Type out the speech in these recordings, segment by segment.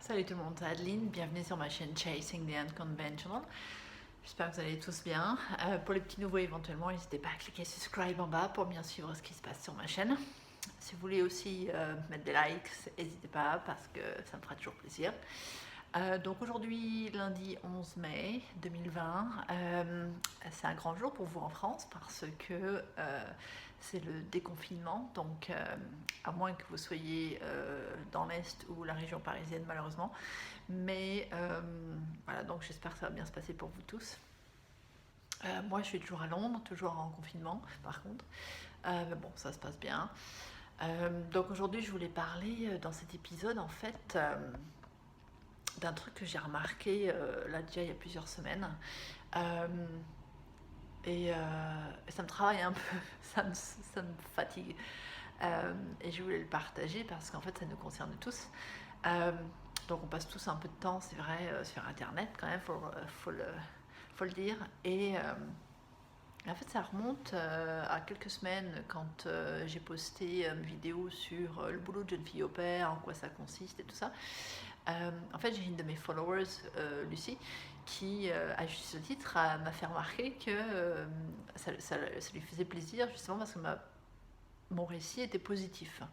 Salut tout le monde, c'est Adeline, bienvenue sur ma chaîne Chasing the Unconventional. J'espère que vous allez tous bien. Pour les petits nouveaux éventuellement, n'hésitez pas à cliquer subscribe en bas pour bien suivre ce qui se passe sur ma chaîne. Si vous voulez aussi mettre des likes, n'hésitez pas parce que ça me fera toujours plaisir. Donc aujourd'hui, lundi 11 mai 2020, c'est un grand jour pour vous en France parce que c'est le déconfinement, donc à moins que vous soyez dans l'Est ou la région parisienne malheureusement, mais voilà, donc j'espère que ça va bien se passer pour vous tous. Moi je suis toujours à Londres, toujours en confinement par contre, mais bon ça se passe bien. Donc aujourd'hui je voulais parler dans cet épisode en fait d'un truc que j'ai remarqué là déjà il y a plusieurs semaines. Et ça me travaille un peu, ça me fatigue. Et je voulais le partager parce qu'en fait ça nous concerne tous. Donc on passe tous un peu de temps, c'est vrai, sur internet quand même, faut le dire. Et en fait ça remonte à quelques semaines quand j'ai posté une vidéo sur le boulot de jeune fille au père, en quoi ça consiste et tout ça. En fait, j'ai une de mes followers, Lucie, qui, à juste titre, m'a fait remarquer que ça lui faisait plaisir, justement parce que mon récit était positif.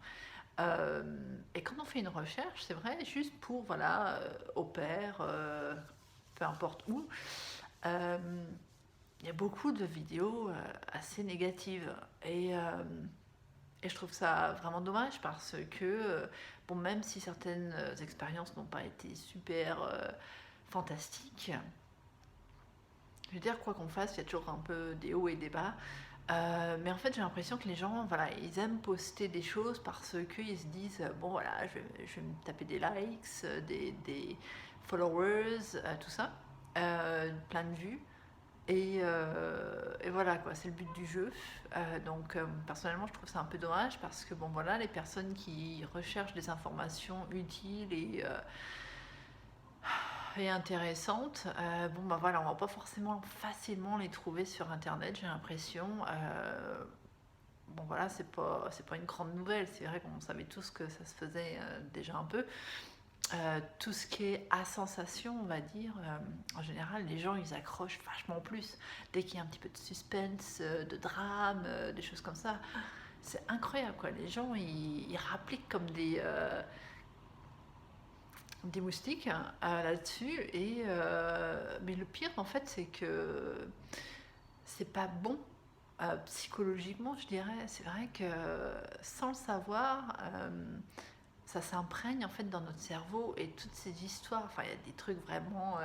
Et quand on fait une recherche, c'est vrai, juste pour, voilà, au pair, peu importe où, il y a beaucoup de vidéos assez négatives. Et je trouve ça vraiment dommage parce que, bon, même si certaines expériences n'ont pas été super fantastiques, je veux dire, quoi qu'on fasse, il y a toujours un peu des hauts et des bas. Mais en fait, j'ai l'impression que les gens, voilà, ils aiment poster des choses parce qu'ils se disent, bon voilà, je vais me taper des likes, des followers, tout ça, plein de vues. Et voilà quoi, c'est le but du jeu. Donc personnellement, je trouve ça un peu dommage parce que bon voilà, les personnes qui recherchent des informations utiles et intéressantes, bon bah voilà, on va pas forcément facilement les trouver sur internet, j'ai l'impression. Bon voilà, c'est pas une grande nouvelle, c'est vrai qu'on savait tous que ça se faisait déjà un peu. Tout ce qui est à sensation, on va dire, en général, les gens ils accrochent vachement plus. Dès qu'il y a un petit peu de suspense, de drame, des choses comme ça, c'est incroyable quoi. Les gens ils rappliquent comme des moustiques là-dessus. Mais le pire en fait, c'est que c'est pas bon. Psychologiquement, je dirais, c'est vrai que sans le savoir, ça s'imprègne en fait dans notre cerveau et toutes ces histoires. Enfin, il y a des trucs vraiment.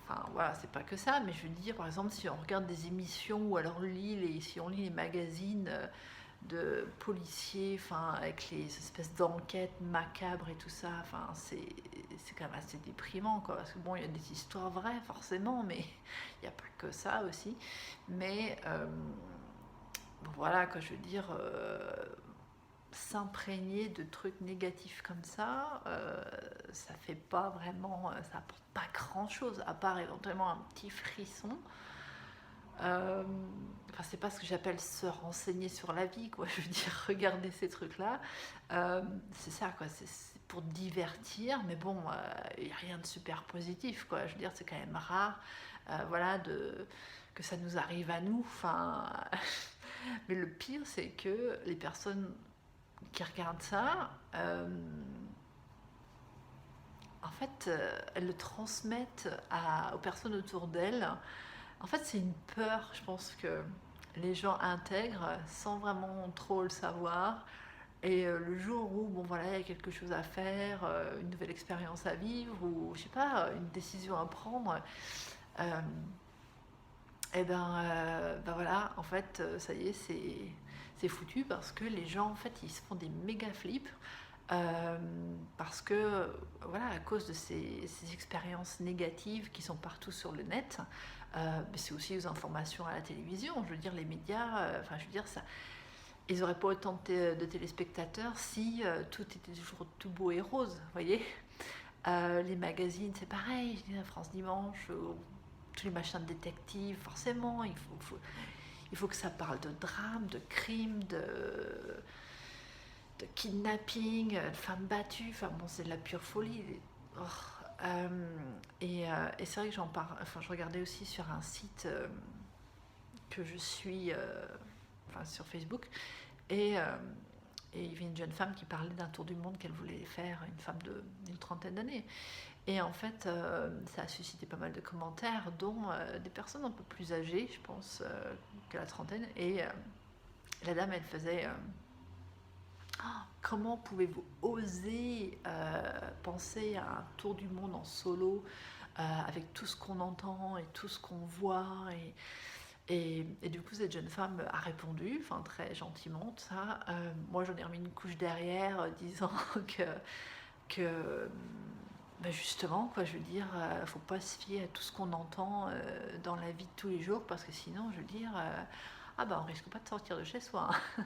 Enfin, voilà, c'est pas que ça, mais je veux dire, par exemple, si on regarde des émissions ou alors si on lit les magazines de policiers, enfin, avec les espèces d'enquêtes macabres et tout ça, enfin, c'est quand même assez déprimant, quoi. Parce que bon, il y a des histoires vraies, forcément, mais il n'y a pas que ça aussi. Mais bon, voilà, quoi, je veux dire. S'imprégner de trucs négatifs comme ça fait pas vraiment, ça apporte pas grand chose à part éventuellement un petit frisson. Enfin, c'est pas ce que j'appelle se renseigner sur la vie, quoi. Je veux dire, regarder ces trucs-là, c'est ça, quoi. C'est pour divertir, mais bon, il n'y a rien de super positif, quoi. Je veux dire, c'est quand même rare, voilà, que ça nous arrive à nous. Enfin, mais le pire, c'est que les personnes qui regardent ça, en fait, elles le transmettent aux personnes autour d'elles. En fait, c'est une peur, je pense, que les gens intègrent sans vraiment trop le savoir. Et le jour où, bon voilà, il y a quelque chose à faire, une nouvelle expérience à vivre, ou je sais pas, une décision à prendre, et ben voilà, en fait, ça y est, c'est foutu parce que les gens, en fait, ils se font des méga flips. Parce que, voilà, à cause de ces expériences négatives qui sont partout sur le net, mais c'est aussi aux informations à la télévision, je veux dire, les médias, enfin, je veux dire, ça, ils n'auraient pas autant de téléspectateurs si tout était toujours tout beau et rose, vous voyez. Les magazines, c'est pareil, je dis, France Dimanche, tous les machins de détectives, forcément, il faut que ça parle de drame, de crime, de kidnapping, de femmes battues, enfin bon, c'est de la pure folie. Oh, et c'est vrai que j'en parle, enfin je regardais aussi sur un site que je suis enfin, sur Facebook, et, euh, et il y avait une jeune femme qui parlait d'un tour du monde qu'elle voulait faire, une femme d'une trentaine d'années. Et en fait, ça a suscité pas mal de commentaires, dont des personnes un peu plus âgées, je pense, que la trentaine. Et la dame, elle faisait comment pouvez-vous oser penser à un tour du monde en solo avec tout ce qu'on entend et tout ce qu'on voit et du coup, cette jeune femme a répondu, enfin très gentiment, ça. Moi, j'en ai remis une couche derrière, disant que ben justement, quoi, je veux dire, faut pas se fier à tout ce qu'on entend dans la vie de tous les jours, parce que sinon, je veux dire, ah ben, on risque pas de sortir de chez soi. Hein.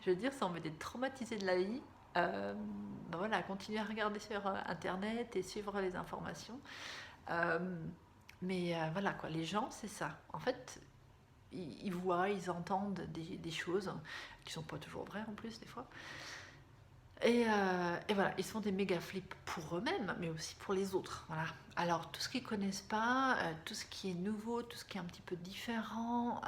Je veux dire, ça on met des traumatisés de la vie. Ben voilà, continuer à regarder sur Internet et suivre les informations. Euh, mais voilà, quoi, les gens, c'est ça. En fait, ils voient, ils entendent des choses qui sont pas toujours vraies en plus, des fois. Et voilà, ils sont des méga flips pour eux-mêmes, mais aussi pour les autres. Voilà. Alors, tout ce qu'ils connaissent pas, tout ce qui est nouveau, tout ce qui est un petit peu différent,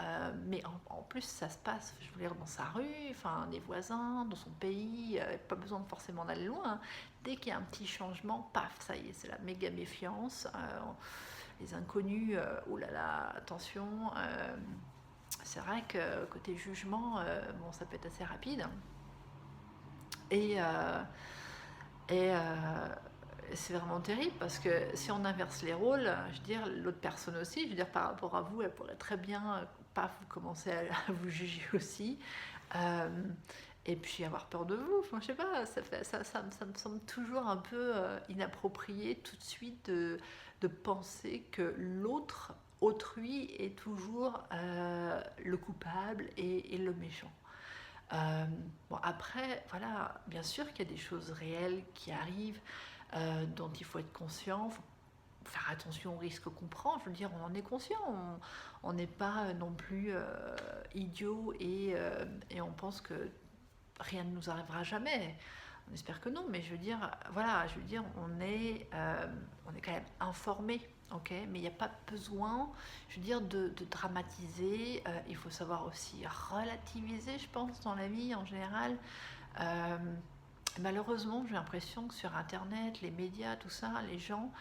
mais en plus, ça se passe, je veux dire, dans sa rue, enfin, des voisins, dans son pays, pas besoin de forcément d'aller loin. Hein. Dès qu'il y a un petit changement, paf, ça y est, c'est la méga méfiance. Les inconnus, oh là là, attention. C'est vrai que côté jugement, bon, ça peut être assez rapide. Et, c'est vraiment terrible parce que si on inverse les rôles, je veux dire, l'autre personne aussi, je veux dire, par rapport à vous, elle pourrait très bien, paf, vous commencer à vous juger aussi. Euh, et puis avoir peur de vous, enfin, je sais pas, ça me semble toujours un peu inapproprié tout de suite de penser que l'autre, autrui, est toujours le coupable et le méchant. Bon, après, voilà, bien sûr qu'il y a des choses réelles qui arrivent, dont il faut être conscient, il faut faire attention aux risques qu'on prend. Je veux dire, on en est conscient, on n'est pas non plus idiot et on pense que rien ne nous arrivera jamais. On espère que non, mais je veux dire, voilà, je veux dire, on est quand même informé, ok, mais il n'y a pas besoin, je veux dire, de dramatiser. Il faut savoir aussi relativiser, je pense, dans la vie en général. Euh, Malheureusement, j'ai l'impression que sur Internet, les médias, tout ça, les gens,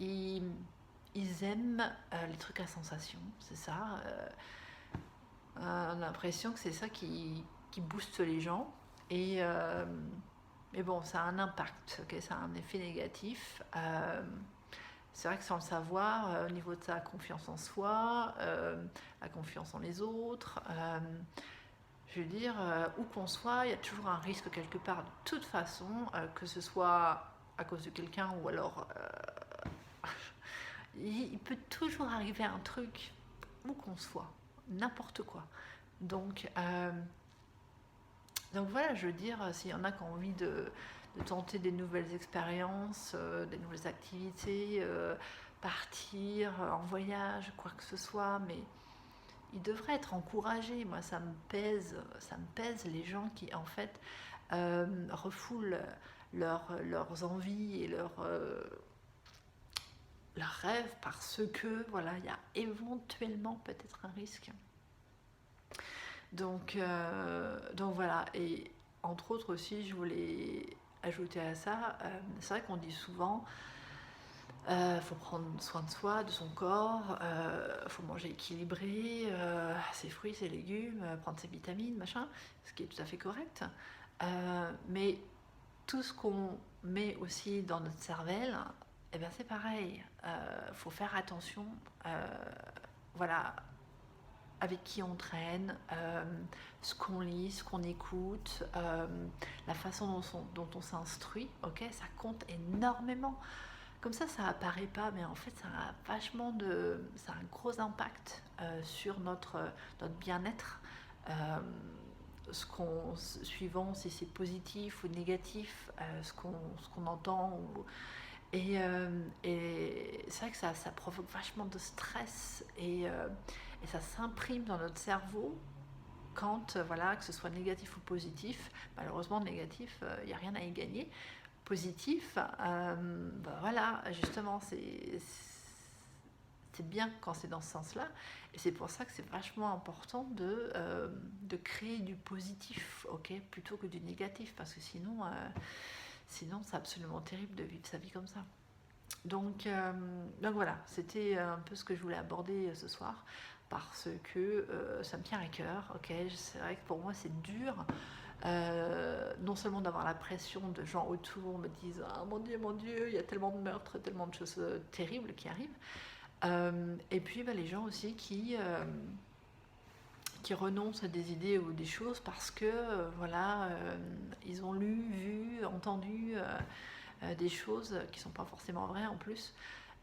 ils, ils aiment les trucs à sensation, c'est ça. On a l'impression que c'est ça qui booste les gens. Et, mais bon, ça a un impact, okay, ça a un effet négatif. C'est vrai que sans le savoir, au niveau de sa confiance en soi, la confiance en les autres, je veux dire, où qu'on soit, il y a toujours un risque quelque part, de toute façon, que ce soit à cause de quelqu'un ou alors il peut toujours arriver un truc où qu'on soit, n'importe quoi. Donc, donc voilà, je veux dire, s'il y en a qui ont envie de tenter des nouvelles expériences, des nouvelles activités, partir en voyage, quoi que ce soit, mais ils devraient être encouragés. Moi, ça me pèse les gens qui, en fait, refoulent leurs envies et leurs rêves parce que, voilà, il y a éventuellement peut-être un risque. Donc voilà, et entre autres aussi, je voulais ajouter à ça, c'est vrai qu'on dit souvent, faut prendre soin de soi, de son corps, faut manger équilibré, ses fruits, ses légumes, prendre ses vitamines, machin, ce qui est tout à fait correct. Mais tout ce qu'on met aussi dans notre cervelle, eh ben c'est pareil. Faut faire attention, voilà, avec qui on traîne, ce qu'on lit, ce qu'on écoute, la façon dont on s'instruit, ok, ça compte énormément. Comme ça apparaît pas, mais en fait, ça a un gros impact sur notre bien-être. Euh, Suivant si c'est positif ou négatif, ce qu'on entend. Et c'est vrai que ça provoque vachement de stress et ça s'imprime dans notre cerveau quand, voilà, que ce soit négatif ou positif. Malheureusement, négatif, il n'y a rien à y gagner. positif, voilà, justement, c'est bien quand c'est dans ce sens-là. Et c'est pour ça que c'est vachement important de créer du positif, ok, plutôt que du négatif, parce que sinon c'est absolument terrible de vivre sa vie comme ça. Donc voilà, c'était un peu ce que je voulais aborder ce soir, parce que ça me tient à cœur, ok. C'est vrai que pour moi c'est dur, non seulement d'avoir la pression de gens autour me disent ah mon Dieu, il y a tellement de meurtres, tellement de choses terribles qui arrivent, et puis les gens aussi qui renoncent à des idées ou des choses parce que ils ont lu, vu, entendu des choses qui ne sont pas forcément vraies en plus.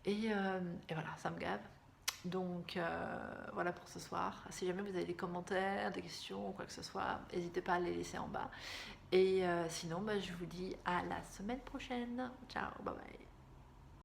Et voilà, ça me gave. Donc voilà pour ce soir. Si jamais vous avez des commentaires, des questions ou quoi que ce soit, n'hésitez pas à les laisser en bas. Et sinon, je vous dis à la semaine prochaine. Ciao, bye bye.